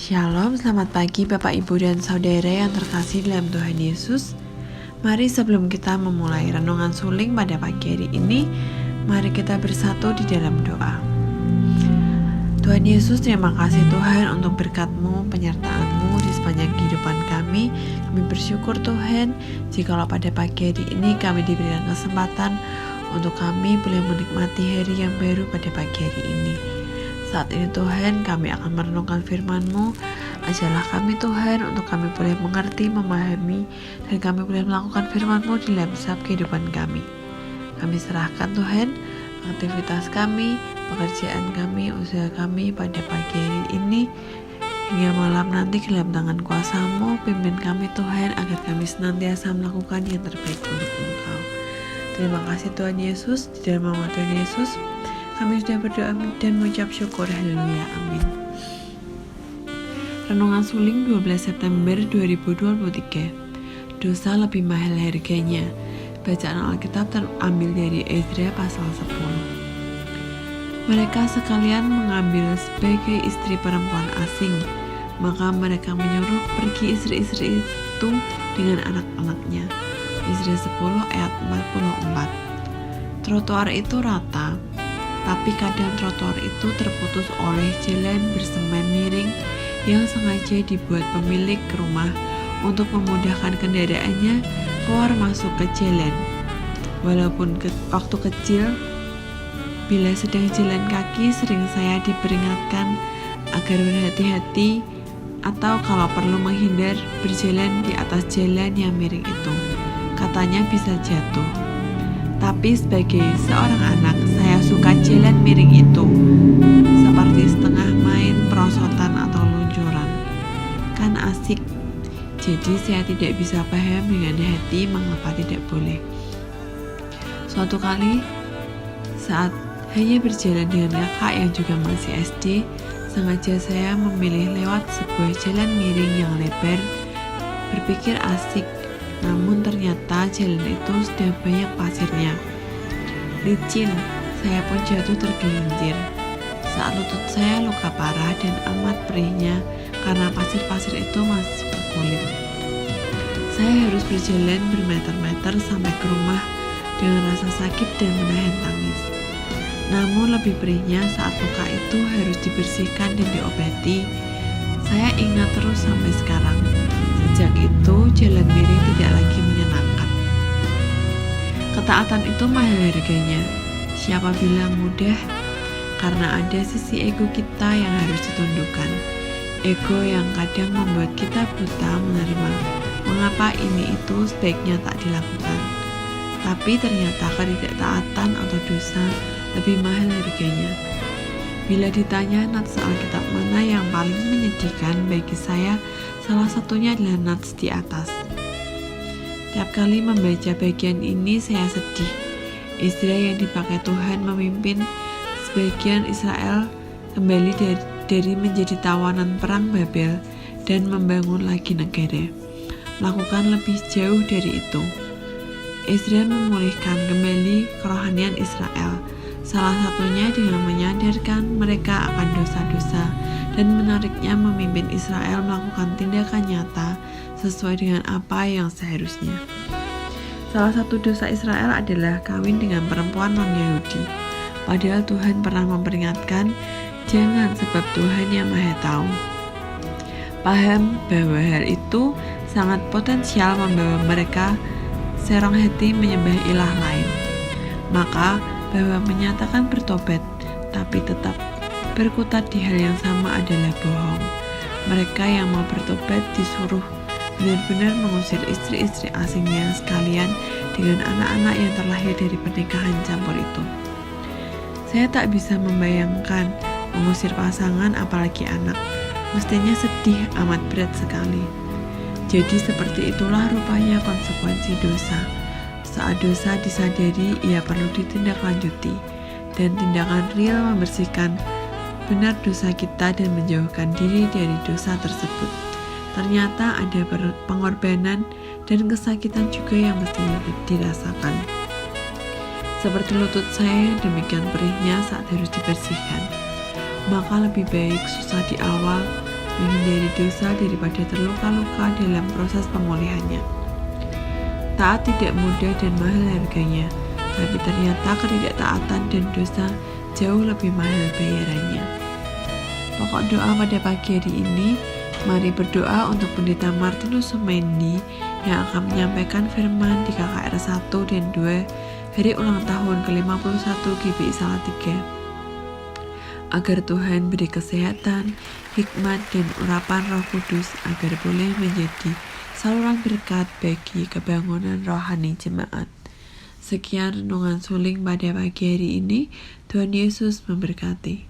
Shalom, selamat pagi Bapak, Ibu, dan Saudara yang terkasih dalam Tuhan Yesus. Mari sebelum kita memulai renungan suling pada pagi hari ini, mari kita bersatu di dalam doa. Tuhan Yesus, terima kasih Tuhan untuk berkat-Mu, penyertaan-Mu di sepanjang kehidupan kami. Kami bersyukur Tuhan, jikalau pada pagi hari ini kami diberikan kesempatan untuk kami boleh menikmati hari yang baru pada pagi hari ini. Saat ini Tuhan, kami akan merenungkan firman-Mu. Ajarlah kami Tuhan untuk kami boleh mengerti, memahami, dan kami boleh melakukan firman-Mu di dalam setiap kehidupan kami. Kami serahkan Tuhan aktivitas kami, pekerjaan kami, usaha kami pada pagi hari ini hingga malam nanti ke dalam tangan kuasa-Mu. Pimpin kami Tuhan agar kami senantiasa melakukan yang terbaik untuk Engkau. Terima kasih Tuhan Yesus. Di dalam nama Tuhan Yesus kami sudah berdoa dan mengucap syukur. Haleluya, amin. Renungan suling 12 September 2023. Dosa lebih mahal harganya. Bacaan Alkitab terambil dari Ezra pasal 10. Mereka sekalian mengambil sebagai istri perempuan asing, maka mereka menyuruh pergi istri-istri itu dengan anak-anaknya. Ezra 10 ayat 44. Trotoar itu rata, tapi kadang trotoar itu terputus oleh jalan bersemen miring yang sengaja dibuat pemilik rumah untuk memudahkan kendaraannya keluar masuk ke jalan. Walaupun waktu kecil, bila sedang jalan kaki sering saya diperingatkan agar berhati-hati atau kalau perlu menghindar berjalan di atas jalan yang miring itu. Katanya bisa jatuh. Tapi sebagai seorang anak, saya suka jalan miring itu, seperti setengah main perosotan atau luncuran. Kan asik. Jadi saya tidak bisa paham dengan hati mengapa tidak boleh. Suatu kali, saat hanya berjalan dengan kakak yang juga masih SD, sengaja saya memilih lewat sebuah jalan miring yang lebar, berpikir asik. Namun ternyata jalan itu sudah banyak pasirnya. Licin, saya pun jatuh tergelincir. Saat lutut saya luka parah dan amat perihnya karena pasir-pasir itu masuk ke kulit. Saya harus berjalan bermeter-meter sampai ke rumah dengan rasa sakit dan menahan tangis. Namun lebih perihnya saat luka itu harus dibersihkan dan diobati. Saya ingat terus sampai sekarang. Sejak itu, jalan miring tidak lagi menyenangkan. Ketaatan itu mahal harganya. Siapa bilang mudah? Karena ada sisi ego kita yang harus ditundukkan. Ego yang kadang membuat kita buta menerima mengapa ini itu sebaiknya tak dilakukan. Tapi ternyata ketidaktaatan atau dosa lebih mahal harganya. Bila ditanya nats Alkitab mana yang paling menyedihkan bagi saya, salah satunya adalah nats di atas. Tiap kali membaca bagian ini saya sedih. Ezra yang dipakai Tuhan memimpin sebagian Israel kembali dari menjadi tawanan perang Babel dan membangun lagi negara. Melakukan lebih jauh dari itu. Ezra memulihkan kembali kerohanian Israel. Salah satunya dengan menyadarkan mereka akan dosa-dosa dan menariknya memimpin Israel melakukan tindakan nyata sesuai dengan apa yang seharusnya. Salah satu dosa Israel adalah kawin dengan perempuan non-Yahudi. Padahal Tuhan pernah memperingatkan, jangan sebab Tuhan yang Maha Tahu. Paham bahwa hal itu sangat potensial membawa mereka serong hati menyembah ilah lain. Maka bahwa menyatakan bertobat tapi tetap berkutat di hal yang sama adalah bohong. Mereka yang mau bertobat disuruh benar-benar mengusir istri-istri asingnya sekalian dengan anak-anak yang terlahir dari pernikahan campur itu. Saya tak bisa membayangkan mengusir pasangan apalagi anak. Mestinya sedih amat berat sekali. Jadi seperti itulah rupanya konsekuensi dosa. Saat dosa disadari, ia perlu ditindaklanjuti, dan tindakan real membersihkan benar dosa kita dan menjauhkan diri dari dosa tersebut. Ternyata ada pengorbanan dan kesakitan juga yang mestinya dirasakan. Seperti lutut saya yang demikian perihnya saat harus dibersihkan. Maka lebih baik susah di awal, menghindari dosa daripada terluka-luka dalam proses pemulihannya. Taat tidak mudah dan mahal harganya, tapi ternyata ketidaktaatan dan dosa jauh lebih mahal bayarannya. Pokok doa pada pagi hari ini, mari berdoa untuk Pendeta Martinus Sumendi yang akan menyampaikan firman di KKR 1 dan 2 hari ulang tahun ke-51 GBI Salatiga. Agar Tuhan beri kesehatan, hikmat, dan urapan Roh Kudus agar boleh menjadi saluran berkat bagi kebangunan rohani jemaat. Sekian renungan suling pada pagi hari ini. Tuhan Yesus memberkati.